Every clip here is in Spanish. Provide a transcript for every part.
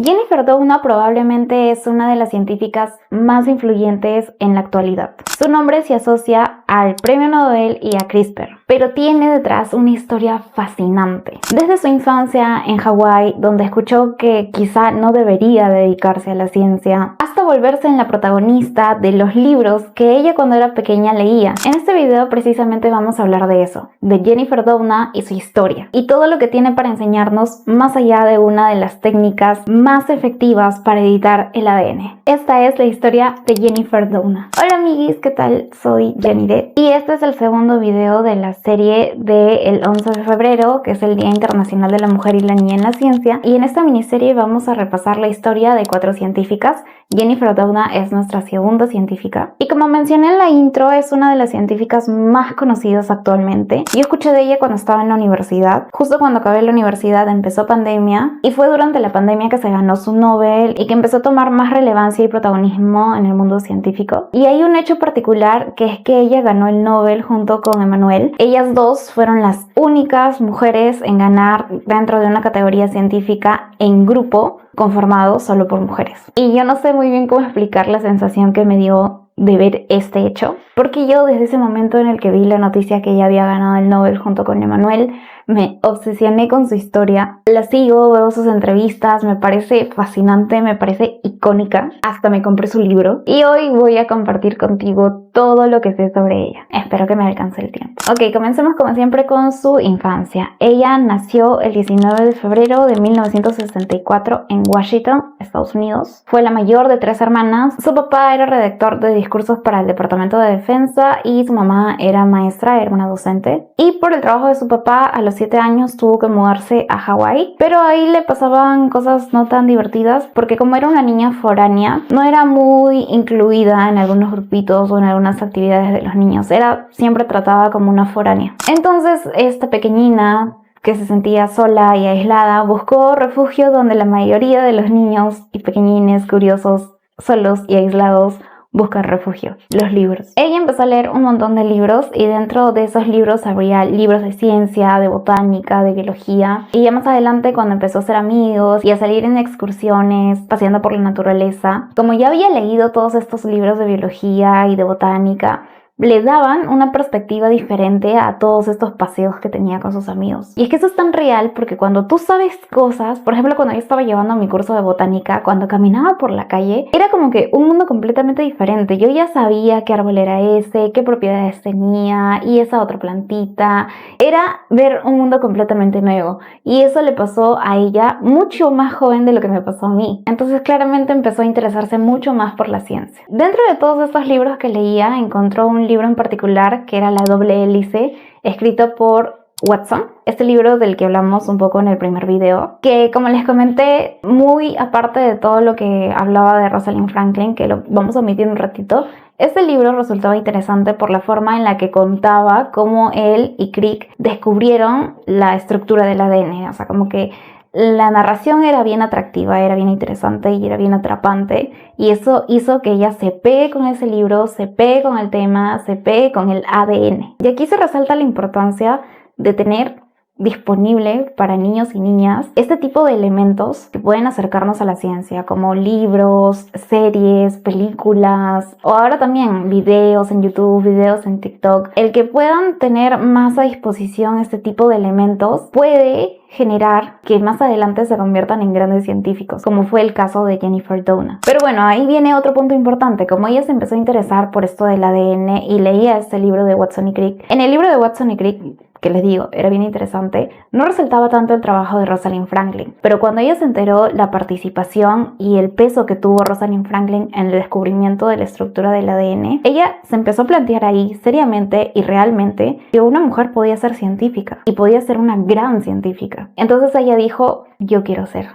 Jennifer Doudna probablemente es una de las científicas más influyentes en la actualidad. Su nombre se asocia al Premio Nobel y a CRISPR, pero tiene detrás una historia fascinante. Desde su infancia en Hawái, donde escuchó que quizá no debería dedicarse a la ciencia, hasta volverse en la protagonista de los libros que ella cuando era pequeña leía. En este video precisamente vamos a hablar de eso, de Jennifer Doudna y su historia, y todo lo que tiene para enseñarnos más allá de una de las técnicas más efectivas para editar el ADN. Esta es la historia de Jennifer Doudna. Hola amiguis, ¿qué tal? Soy Jenny y este es el segundo video de la serie del 11 de febrero, que es el Día Internacional de la Mujer y la Niña en la Ciencia, y en esta miniserie vamos a repasar la historia de 4 científicas. Jennifer Doudna es nuestra segunda científica y como mencioné en la intro es una de las científicas más conocidas actualmente. Yo escuché de ella cuando estaba en la universidad. Justo cuando acabé la universidad empezó pandemia y fue durante la pandemia que se ganó su Nobel y que empezó a tomar más relevancia y protagonismo en el mundo científico. Y hay un hecho particular, que es que ella ganó el Nobel junto con Emmanuel. Ellas dos fueron las únicas mujeres en ganar dentro de una categoría científica en grupo conformado solo por mujeres. Y yo no sé muy bien cómo explicar la sensación que me dio de ver este hecho, porque yo desde ese momento en el que vi la noticia que ella había ganado el Nobel junto con Emmanuel, me obsesioné con su historia. La sigo, veo sus entrevistas, me parece fascinante, me parece icónica. Hasta me compré su libro. Y hoy voy a compartir contigo todo lo que sé sobre ella. Espero que me alcance el tiempo. Ok, comencemos como siempre con su infancia. Ella nació el 19 de febrero de 1964 en Washington, Estados Unidos. Fue la mayor de 3 hermanas. Su papá era redactor de discursos para el Departamento de Defensa y su mamá era maestra, era una docente. Y por el trabajo de su papá, a los 7 años tuvo que mudarse a Hawái, pero ahí le pasaban cosas no tan divertidas porque como era una niña foránea, no era muy incluida en algunos grupitos o en algunas actividades de los niños, era siempre tratada como una foránea. Entonces esta pequeñina que se sentía sola y aislada buscó refugio donde la mayoría de los niños y pequeñines curiosos, solos y aislados buscan refugio, los libros. Ella empezó a leer un montón de libros y dentro de esos libros habría libros de ciencia, de botánica, de biología. Y ya más adelante, cuando empezó a hacer amigos y a salir en excursiones, paseando por la naturaleza, como ya había leído todos estos libros de biología y de botánica, le daban una perspectiva diferente a todos estos paseos que tenía con sus amigos. Y es que eso es tan real porque cuando tú sabes cosas, por ejemplo, cuando yo estaba llevando mi curso de botánica, cuando caminaba por la calle, era como que un mundo completamente diferente. Yo ya sabía qué árbol era ese, qué propiedades tenía y esa otra plantita. Era ver un mundo completamente nuevo. Y eso le pasó a ella mucho más joven de lo que me pasó a mí. Entonces claramente empezó a interesarse mucho más por la ciencia. Dentro de todos estos libros que leía, encontró un libro en particular que era La doble hélice, escrito por Watson. Este libro del que hablamos un poco en el primer video, que como les comenté, muy aparte de todo lo que hablaba de Rosalind Franklin, que lo vamos a omitir un ratito, este libro resultaba interesante por la forma en la que contaba cómo él y Crick descubrieron la estructura del ADN, o sea, como que la narración era bien atractiva, era bien interesante y era bien atrapante, y eso hizo que ella se pegue con ese libro, se pegue con el tema, se pegue con el ADN. Y aquí se resalta la importancia de tener disponible para niños y niñas este tipo de elementos que pueden acercarnos a la ciencia, como libros, series, películas o ahora también videos en YouTube, videos en TikTok. El que puedan tener más a disposición este tipo de elementos puede generar que más adelante se conviertan en grandes científicos, como fue el caso de Jennifer Doudna. Pero bueno, ahí viene otro punto importante. Como ella se empezó a interesar por esto del ADN y leía este libro de Watson y Crick, en el libro de Watson y Crick, que les digo, era bien interesante, no resaltaba tanto el trabajo de Rosalind Franklin, pero cuando ella se enteró la participación y el peso que tuvo Rosalind Franklin en el descubrimiento de la estructura del ADN, ella se empezó a plantear ahí seriamente y realmente que una mujer podía ser científica y podía ser una gran científica. Entonces ella dijo, yo quiero ser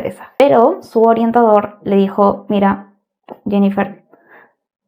esa. Pero su orientador le dijo, mira, Jennifer,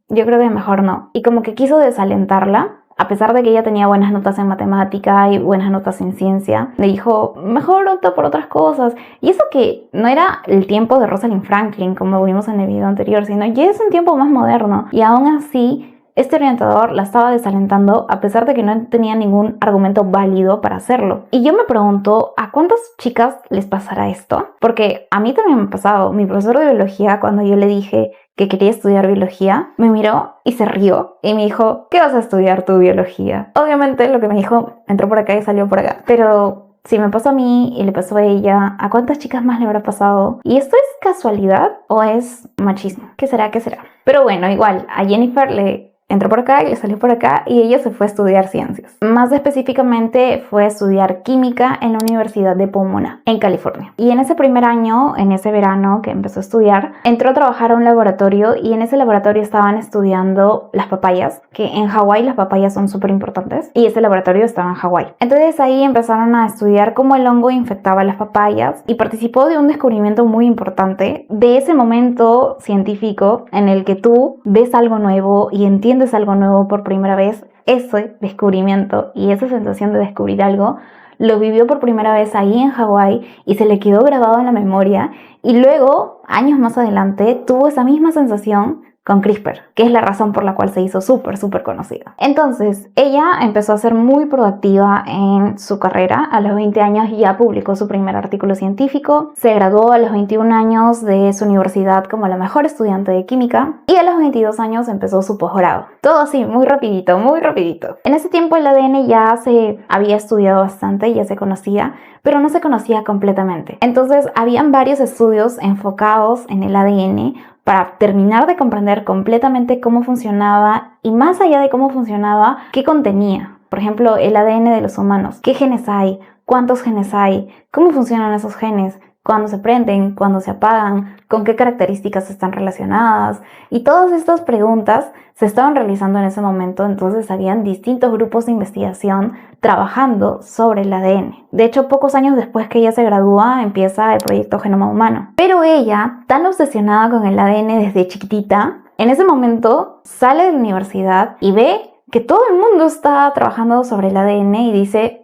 yo creo que mejor no. Y como que quiso desalentarla. A pesar de que ella tenía buenas notas en matemática y buenas notas en ciencia, le dijo, mejor opta por otras cosas. Y eso que no era el tiempo de Rosalind Franklin, como vimos en el video anterior, sino ya es un tiempo más moderno. Y aún así, este orientador la estaba desalentando a pesar de que no tenía ningún argumento válido para hacerlo. Y yo me pregunto, ¿a cuántas chicas les pasará esto? Porque a mí también me ha pasado. Mi profesor de biología, cuando yo le dije que quería estudiar biología, me miró y se rió y me dijo, ¿qué vas a estudiar tu biología? Obviamente lo que me dijo entró por acá y salió por acá, pero si me pasó a mí y le pasó a ella, ¿a cuántas chicas más le habrá pasado? ¿Y esto es casualidad o es machismo? ¿Qué será? ¿Qué será? Pero bueno, igual, a Jennifer le entró por acá y le salió por acá y ella se fue a estudiar ciencias. Más específicamente fue a estudiar química en la Universidad de Pomona, en California. Y en ese primer año, en ese verano que empezó a estudiar, entró a trabajar a un laboratorio y en ese laboratorio estaban estudiando las papayas, que en Hawái las papayas son súper importantes y ese laboratorio estaba en Hawái. Entonces ahí empezaron a estudiar cómo el hongo infectaba las papayas y participó de un descubrimiento muy importante de ese momento científico en el que tú ves algo nuevo y entiendes algo nuevo por primera vez. Ese descubrimiento y esa sensación de descubrir algo lo vivió por primera vez ahí en Hawái y se le quedó grabado en la memoria, y luego, años más adelante, tuvo esa misma sensación con CRISPR, que es la razón por la cual se hizo súper conocida. Entonces, ella empezó a ser muy proactiva en su carrera. A los 20 años ya publicó su primer artículo científico, se graduó a los 21 años de su universidad como la mejor estudiante de química y a los 22 años empezó su posgrado. Todo así, muy rapidito, muy rapidito. En ese tiempo el ADN ya se había estudiado bastante, ya se conocía, pero no se conocía completamente. Entonces, habían varios estudios enfocados en el ADN para terminar de comprender completamente cómo funcionaba y, más allá de cómo funcionaba, qué contenía. Por ejemplo, el ADN de los humanos. ¿Qué genes hay? ¿Cuántos genes hay? ¿Cómo funcionan esos genes? ¿Cuándo se prenden? ¿Cuándo se apagan? ¿Con qué características están relacionadas? Y todas estas preguntas se estaban realizando en ese momento. Entonces habían distintos grupos de investigación trabajando sobre el ADN. De hecho, pocos años después que ella se gradúa, empieza el proyecto Genoma Humano. Pero ella, tan obsesionada con el ADN desde chiquitita, en ese momento sale de la universidad y ve que todo el mundo está trabajando sobre el ADN y dice,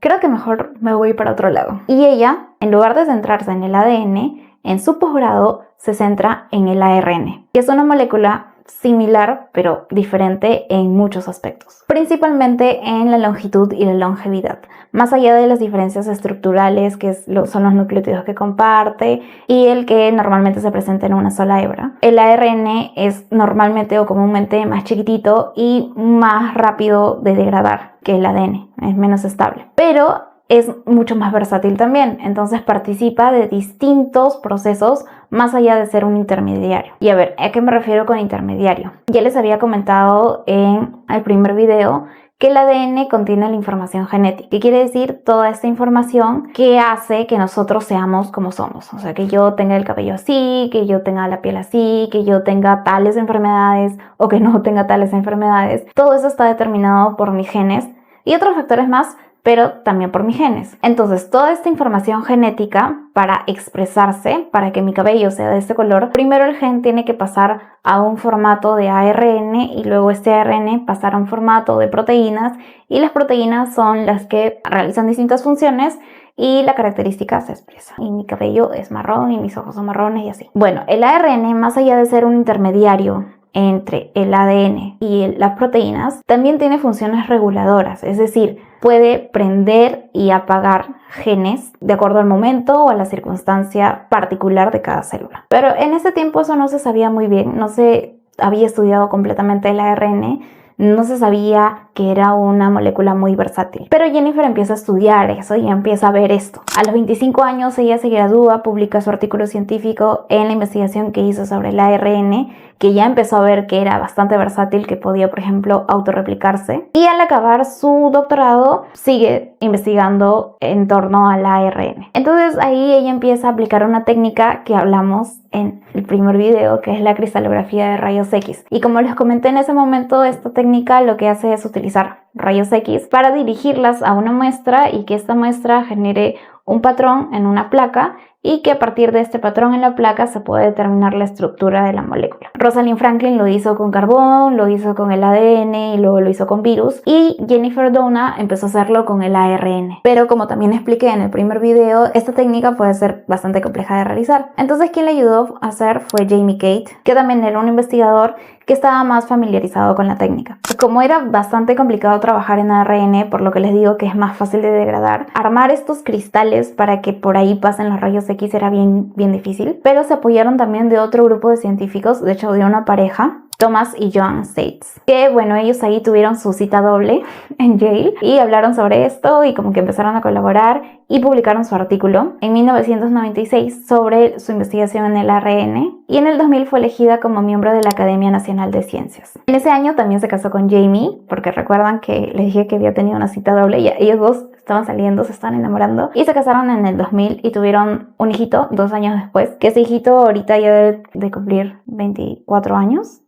creo que mejor me voy para otro lado. Y ella, en lugar de centrarse en el ADN, en su posgrado se centra en el ARN, que es una molécula similar pero diferente en muchos aspectos, principalmente en la longitud y la longevidad, más allá de las diferencias estructurales que son los nucleótidos que comparte y el que normalmente se presenta en una sola hebra. El ARN es normalmente o comúnmente más chiquitito y más rápido de degradar que el ADN, es menos estable, pero es mucho más versátil también, entonces participa de distintos procesos más allá de ser un intermediario. Y a ver, ¿a qué me refiero con intermediario? Ya les había comentado en el primer video que el ADN contiene la información genética, que quiere decir toda esta información que hace que nosotros seamos como somos. O sea, que yo tenga el cabello así, que yo tenga la piel así, que yo tenga tales enfermedades o que no tenga tales enfermedades. Todo eso está determinado por mis genes y otros factores más, pero también por mis genes. Entonces, toda esta información genética, para expresarse, para que mi cabello sea de este color, primero el gen tiene que pasar a un formato de ARN y luego este ARN pasar a un formato de proteínas, y las proteínas son las que realizan distintas funciones y la característica se expresa. Y mi cabello es marrón y mis ojos son marrones y así. Bueno, el ARN, más allá de ser un intermediario entre el ADN y las proteínas, también tiene funciones reguladoras, es decir, puede prender y apagar genes de acuerdo al momento o a la circunstancia particular de cada célula. Pero en ese tiempo eso no se sabía muy bien, no se había estudiado completamente el ARN, no se sabía que era una molécula muy versátil. Pero Jennifer empieza a estudiar eso y empieza a ver esto. A los 25 años ella se gradúa, publica su artículo científico en la investigación que hizo sobre el ARN, que ya empezó a ver que era bastante versátil, que podía, por ejemplo, autorreplicarse. Y al acabar su doctorado, sigue investigando en torno al ARN. Entonces ahí ella empieza a aplicar una técnica que hablamos en el primer video, que es la cristalografía de rayos X. Y como les comenté en ese momento, esta técnica lo que hace es utilizar rayos X para dirigirlas a una muestra y que esta muestra genere un patrón en una placa y que a partir de este patrón en la placa se puede determinar la estructura de la molécula. Rosalind Franklin lo hizo con carbón, lo hizo con el ADN y luego lo hizo con virus, y Jennifer Doudna empezó a hacerlo con el ARN. Pero como también expliqué en el primer video, esta técnica puede ser bastante compleja de realizar. Entonces quien le ayudó a hacer fue Jamie Kate, que también era un investigador que estaba más familiarizado con la técnica. Como era bastante complicado trabajar en ARN, por lo que les digo que es más fácil de degradar, armar estos cristales para que por ahí pasen los rayos X era bien difícil, pero se apoyaron también de otro grupo de científicos, de hecho de una pareja, Thomas y Joan States, que bueno, ellos ahí tuvieron su cita doble en Yale y hablaron sobre esto y como que empezaron a colaborar y publicaron su artículo en 1996 sobre su investigación en el ARN, y en el 2000 fue elegida como miembro de la Academia Nacional de Ciencias. En ese año también se casó con Jamie, porque recuerdan que les dije que había tenido una cita doble y ellos dos estaban saliendo, se estaban enamorando, y se casaron en el 2000 y tuvieron un hijito 2 años después, que ese hijito ahorita ya debe de cumplir 24 años.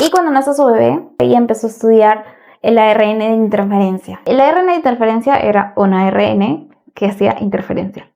Y cuando nació su bebé, ella empezó a estudiar el ARN de interferencia. El ARN de interferencia era un ARN que hacía interferencia.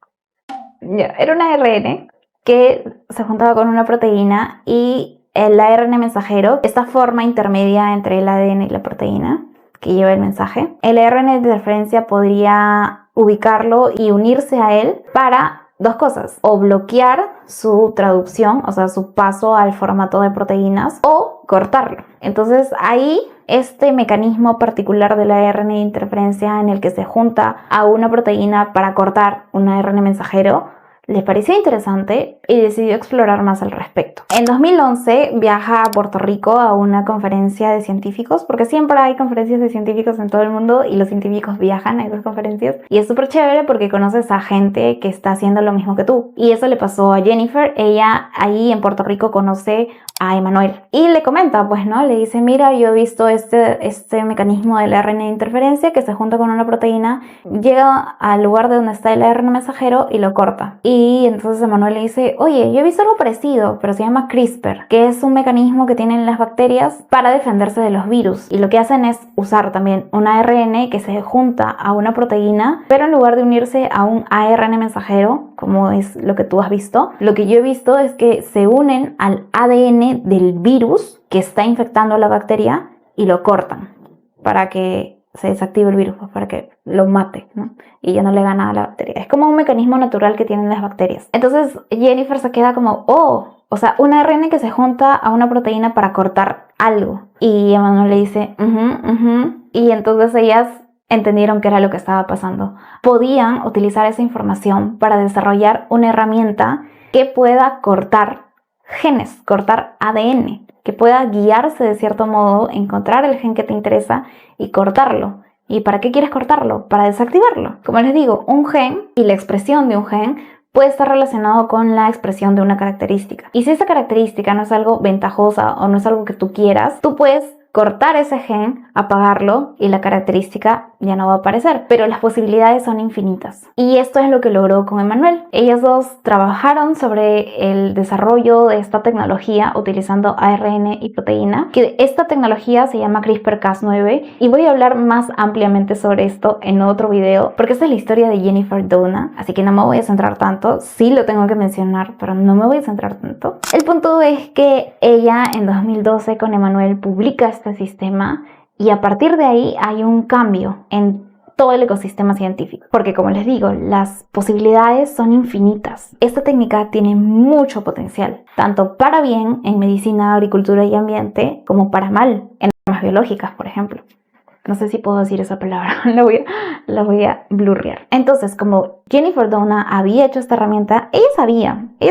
Era un ARN que se juntaba con una proteína, y el ARN mensajero, esta forma intermedia entre el ADN y la proteína que lleva el mensaje, el ARN de interferencia podría ubicarlo y unirse a él para 2 cosas: o bloquear su traducción, o sea, su paso al formato de proteínas, o cortarlo. Entonces ahí este mecanismo particular del ARN de interferencia, en el que se junta a una proteína para cortar un ARN mensajero, les pareció interesante y decidió explorar más al respecto. En 2011 viaja a Puerto Rico a una conferencia de científicos, porque siempre hay conferencias de científicos en todo el mundo y los científicos viajan a esas conferencias, y es súper chévere porque conoces a gente que está haciendo lo mismo que tú. Y eso le pasó a Jennifer. Ella ahí en Puerto Rico conoce a Emmanuel y le comenta, pues, ¿no? Le dice: mira, yo he visto este mecanismo del ARN de interferencia que se junta con una proteína, llega al lugar de donde está el ARN mensajero y lo corta. Y entonces Emmanuel le dice: oye, yo he visto algo parecido, pero se llama CRISPR, que es un mecanismo que tienen las bacterias para defenderse de los virus, y lo que hacen es usar también un ARN que se junta a una proteína, pero en lugar de unirse a un ARN mensajero, como es lo que tú has visto, lo que yo he visto es que se unen al ADN del virus que está infectando a la bacteria y lo cortan para que se desactive el virus, para que lo mate, ¿no? Y ya no le gana a la bacteria. Es como un mecanismo natural que tienen las bacterias. Entonces Jennifer se queda como: oh, o sea, un ARN que se junta a una proteína para cortar algo. Y Emmanuel le dice: y entonces ellas entendieron qué era lo que estaba pasando. Podían utilizar esa información para desarrollar una herramienta que pueda cortar genes, cortar ADN, que pueda guiarse de cierto modo, encontrar el gen que te interesa y cortarlo. ¿Y para qué quieres cortarlo? Para desactivarlo. Como les digo, un gen y la expresión de un gen puede estar relacionado con la expresión de una característica. Y si esa característica no es algo ventajosa o no es algo que tú quieras, tú puedes cortar ese gen, apagarlo, y la característica ya no va a aparecer, pero las posibilidades son infinitas. Y esto es lo que logró con Emmanuel. Ellos dos trabajaron sobre el desarrollo de esta tecnología utilizando ARN y proteína, que esta tecnología se llama CRISPR-Cas9, y voy a hablar más ampliamente sobre esto en otro video, porque esta es la historia de Jennifer Doudna, así que no me voy a centrar tanto. Sí lo tengo que mencionar, pero no me voy a centrar tanto. El punto es que ella en 2012 con Emmanuel publica este sistema, y a partir de ahí hay un cambio en todo el ecosistema científico, porque como les digo, las posibilidades son infinitas. Esta técnica tiene mucho potencial, tanto para bien en medicina, agricultura y ambiente, como para mal en armas biológicas, por ejemplo. No sé si puedo decir esa palabra, la voy a blurrear. Entonces, como Jennifer Doudna había hecho esta herramienta, ella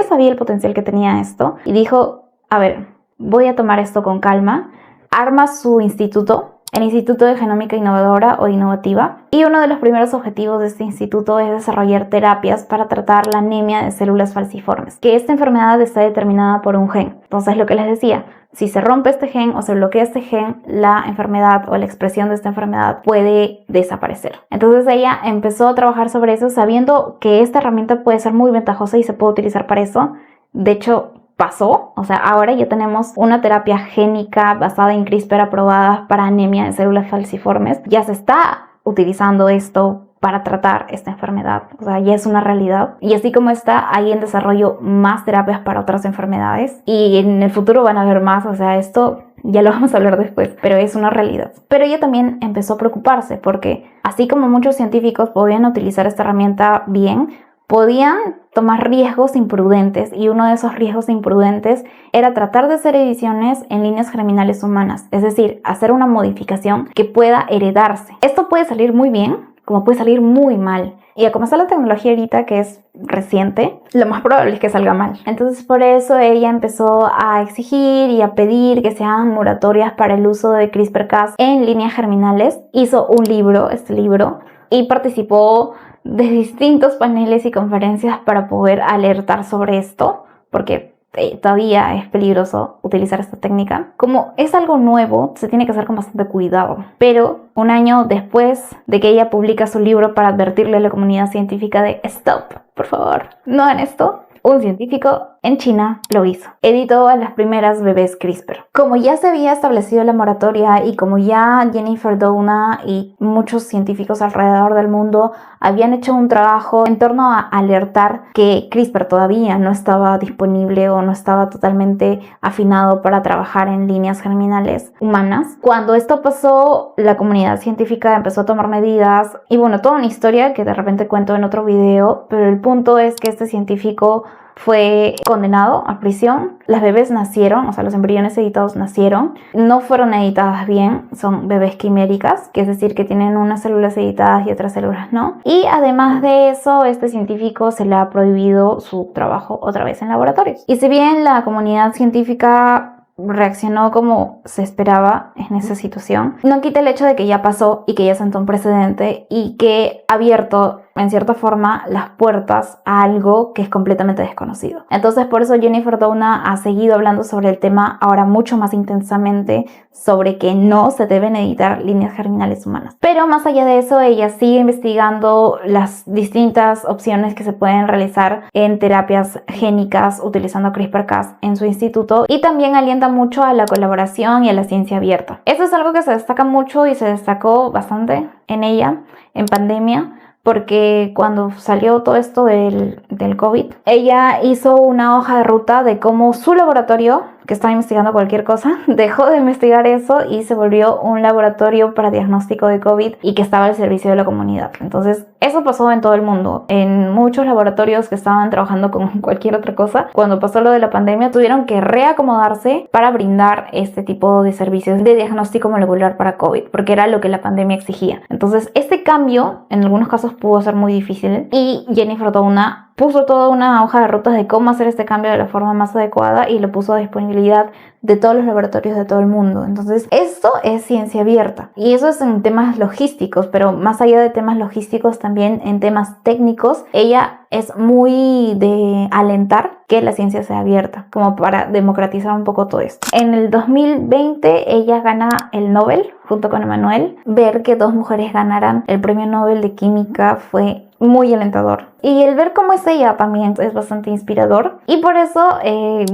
sabía el potencial que tenía esto, y dijo: a ver, voy a tomar esto con calma. Arma su instituto, el Instituto de Genómica Innovadora o Innovativa, y uno de los primeros objetivos de este instituto es desarrollar terapias para tratar la anemia de células falciformes, que esta enfermedad está determinada por un gen. Entonces, lo que les decía, si se rompe este gen o se bloquea este gen, la enfermedad o la expresión de esta enfermedad puede desaparecer. Entonces ella empezó a trabajar sobre eso, sabiendo que esta herramienta puede ser muy ventajosa y se puede utilizar para eso. De hecho, pasó, o sea, ahora ya tenemos una terapia génica basada en CRISPR aprobada para anemia de células falciformes. Ya se está utilizando esto para tratar esta enfermedad. O sea, ya es una realidad. Y así como está, hay en desarrollo más terapias para otras enfermedades. Y en el futuro van a haber más. O sea, esto ya lo vamos a hablar después, pero es una realidad. Pero ella también empezó a preocuparse porque así como muchos científicos podían utilizar esta herramienta bien, podían tomar riesgos imprudentes, y uno de esos riesgos imprudentes era tratar de hacer ediciones en líneas germinales humanas, es decir, hacer una modificación que pueda heredarse. Esto puede salir muy bien, como puede salir muy mal. Y a como está la tecnología ahorita, que es reciente, lo más probable es que salga mal. Entonces por eso ella empezó a exigir y a pedir que se hagan moratorias para el uso de CRISPR-Cas en líneas germinales. Hizo un libro, este libro, y participó de distintos paneles y conferencias para poder alertar sobre esto, porque todavía es peligroso utilizar esta técnica. Como es algo nuevo, se tiene que hacer con bastante cuidado. Pero un año después de que ella publica su libro para advertirle a la comunidad científica de stop, por favor, no hagan esto, un científico en China lo hizo. Editó a las primeras bebés CRISPR. Como ya se había establecido la moratoria y como ya Jennifer Doudna y muchos científicos alrededor del mundo habían hecho un trabajo en torno a alertar que CRISPR todavía no estaba disponible o no estaba totalmente afinado para trabajar en líneas germinales humanas. Cuando esto pasó, la comunidad científica empezó a tomar medidas y bueno, toda una historia que de repente cuento en otro video, pero el punto es que este científico fue condenado a prisión. Las bebés nacieron, o sea, los embriones editados nacieron. No fueron editadas bien, son bebés quiméricas, que es decir, que tienen unas células editadas y otras células no. Y además de eso, este científico se le ha prohibido su trabajo otra vez en laboratorios. Y si bien la comunidad científica reaccionó como se esperaba en esa situación, no quita el hecho de que ya pasó y que ya sentó un precedente y que ha abierto en cierta forma las puertas a algo que es completamente desconocido. Entonces por eso Jennifer Doudna ha seguido hablando sobre el tema ahora mucho más intensamente, sobre que no se deben editar líneas germinales humanas. Pero más allá de eso, ella sigue investigando las distintas opciones que se pueden realizar en terapias génicas utilizando CRISPR-Cas en su instituto, y también alienta mucho a la colaboración y a la ciencia abierta. Eso es algo que se destaca mucho y se destacó bastante en ella en pandemia, porque cuando salió todo esto del COVID, ella hizo una hoja de ruta de cómo su laboratorio, que estaba investigando cualquier cosa, dejó de investigar eso y se volvió un laboratorio para diagnóstico de COVID y que estaba al servicio de la comunidad. Entonces, eso pasó en todo el mundo. En muchos laboratorios que estaban trabajando con cualquier otra cosa, cuando pasó lo de la pandemia, tuvieron que reacomodarse para brindar este tipo de servicios de diagnóstico molecular para COVID, porque era lo que la pandemia exigía. Entonces, este cambio, en algunos casos, pudo ser muy difícil, y Jennifer Doudna puso toda una hoja de rutas de cómo hacer este cambio de la forma más adecuada y lo puso a disponibilidad de todos los laboratorios de todo el mundo. Entonces, esto es ciencia abierta. Y eso es en temas logísticos, pero más allá de temas logísticos, también en temas técnicos, ella es muy de alentar que la ciencia sea abierta, como para democratizar un poco todo esto. En el 2020, ella gana el Nobel junto con Emmanuel. Ver que dos mujeres ganaran el premio Nobel de Química fue muy alentador. Y el ver cómo es ella también es bastante inspirador. Y por eso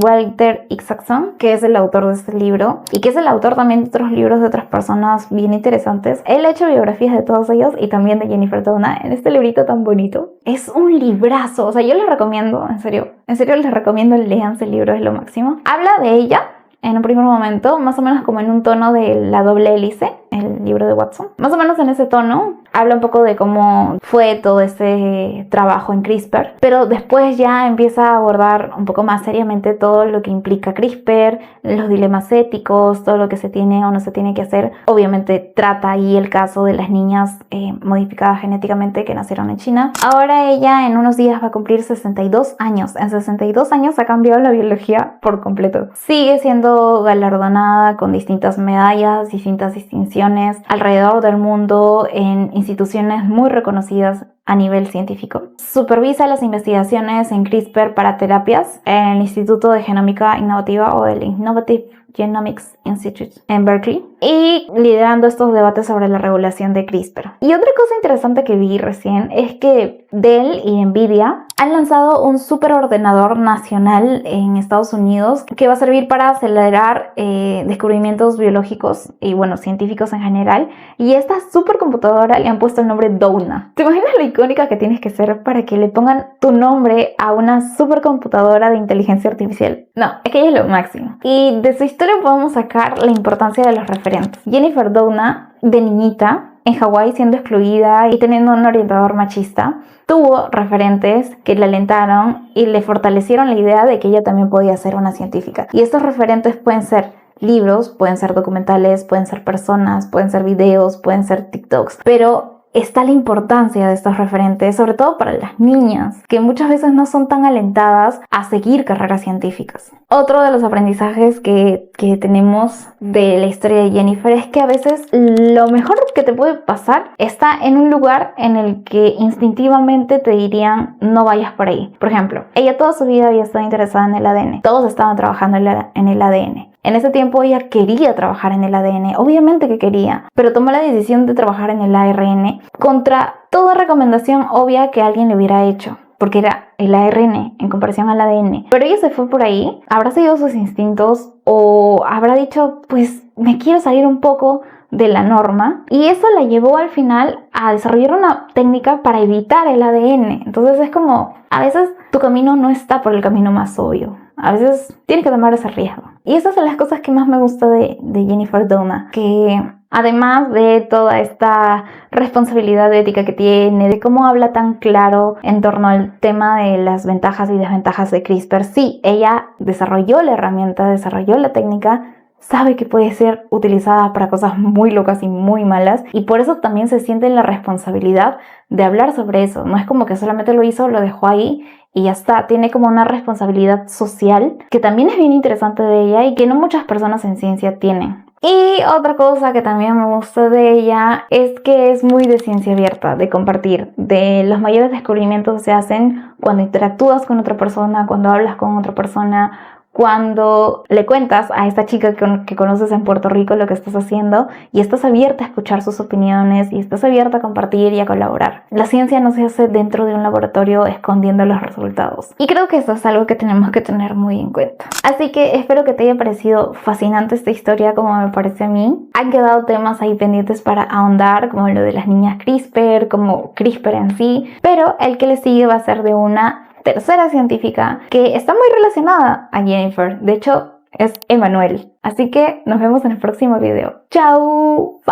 Walter Isaacson, que es el autor de este libro y que es el autor también de otros libros de otras personas bien interesantes, él ha hecho biografías de todos ellos y también de Jennifer Doudna en este librito tan bonito. Es un librazo, o sea, yo les recomiendo, en serio les recomiendo, leanse el libro, es lo máximo. Habla de ella en un primer momento, más o menos como en un tono de La doble hélice, el libro de Watson. Más o menos en ese tono, habla un poco de cómo fue todo ese trabajo en CRISPR, pero después ya empieza a abordar un poco más seriamente todo lo que implica CRISPR, los dilemas éticos, todo lo que se tiene o no se tiene que hacer. Obviamente trata ahí el caso de las niñas modificadas genéticamente que nacieron en China. Ahora ella en unos días va a cumplir 62 años. En 62 años ha cambiado la biología por completo. Sigue siendo galardonada con distintas medallas, distintas distinciones alrededor del mundo en instituciones muy reconocidas a nivel científico. Supervisa las investigaciones en CRISPR para terapias en el Instituto de Genómica Innovativa o el Innovative Genomics Institute en Berkeley y liderando estos debates sobre la regulación de CRISPR. Y otra cosa interesante que vi recién es que Dell y Nvidia han lanzado un superordenador nacional en Estados Unidos que va a servir para acelerar descubrimientos biológicos y bueno, científicos en general. Y esta supercomputadora le han puesto el nombre Douna. ¿Te imaginas lo icónica que tienes que ser para que le pongan tu nombre a una supercomputadora de inteligencia artificial? No, es que ella es lo máximo. Y de su historia podemos sacar la importancia de los referentes. Jennifer Doudna, de niñita, en Hawái siendo excluida y teniendo un orientador machista, tuvo referentes que le alentaron y le fortalecieron la idea de que ella también podía ser una científica. Y estos referentes pueden ser libros, pueden ser documentales, pueden ser personas, pueden ser videos, pueden ser TikToks, pero está la importancia de estos referentes, sobre todo para las niñas, que muchas veces no son tan alentadas a seguir carreras científicas. Otro de los aprendizajes que tenemos de la historia de Jennifer es que a veces lo mejor que te puede pasar está en un lugar en el que instintivamente te dirían no vayas por ahí. Por ejemplo, ella toda su vida había estado interesada en el ADN. Todos estaban trabajando en el ADN. En ese tiempo ella quería trabajar en el ADN, obviamente que quería, pero tomó la decisión de trabajar en el ARN contra toda recomendación obvia que alguien le hubiera hecho, porque era el ARN en comparación al ADN. Pero ella se fue por ahí, habrá seguido sus instintos o habrá dicho, pues me quiero salir un poco de la norma, y eso la llevó al final a desarrollar una técnica para evitar el ADN. Entonces es como, a veces tu camino no está por el camino más obvio. A veces tienes que tomar ese riesgo. Y esas son las cosas que más me gusta de Jennifer Doudna, que además de toda esta responsabilidad ética que tiene, de cómo habla tan claro en torno al tema de las ventajas y desventajas de CRISPR, sí, ella desarrolló la herramienta, desarrolló la técnica, sabe que puede ser utilizada para cosas muy locas y muy malas, y por eso también se siente la responsabilidad de hablar sobre eso. No es como que solamente lo hizo, lo dejó ahí y ya está. Tiene como una responsabilidad social que también es bien interesante de ella y que no muchas personas en ciencia tienen. Y otra cosa que también me gusta de ella es que es muy de ciencia abierta, de compartir. De los mayores descubrimientos se hacen cuando interactúas con otra persona, cuando hablas con otra persona, cuando le cuentas a esta chica que conoces en Puerto Rico lo que estás haciendo y estás abierta a escuchar sus opiniones y estás abierta a compartir y a colaborar. La ciencia no se hace dentro de un laboratorio escondiendo los resultados. Y creo que eso es algo que tenemos que tener muy en cuenta. Así que espero que te haya parecido fascinante esta historia como me parece a mí. Han quedado temas ahí pendientes para ahondar, como lo de las niñas CRISPR, como CRISPR en sí, pero el que le sigue va a ser de una tercera científica que está muy relacionada a Jennifer. De hecho, es Emmanuel. Así que nos vemos en el próximo video. ¡Chao!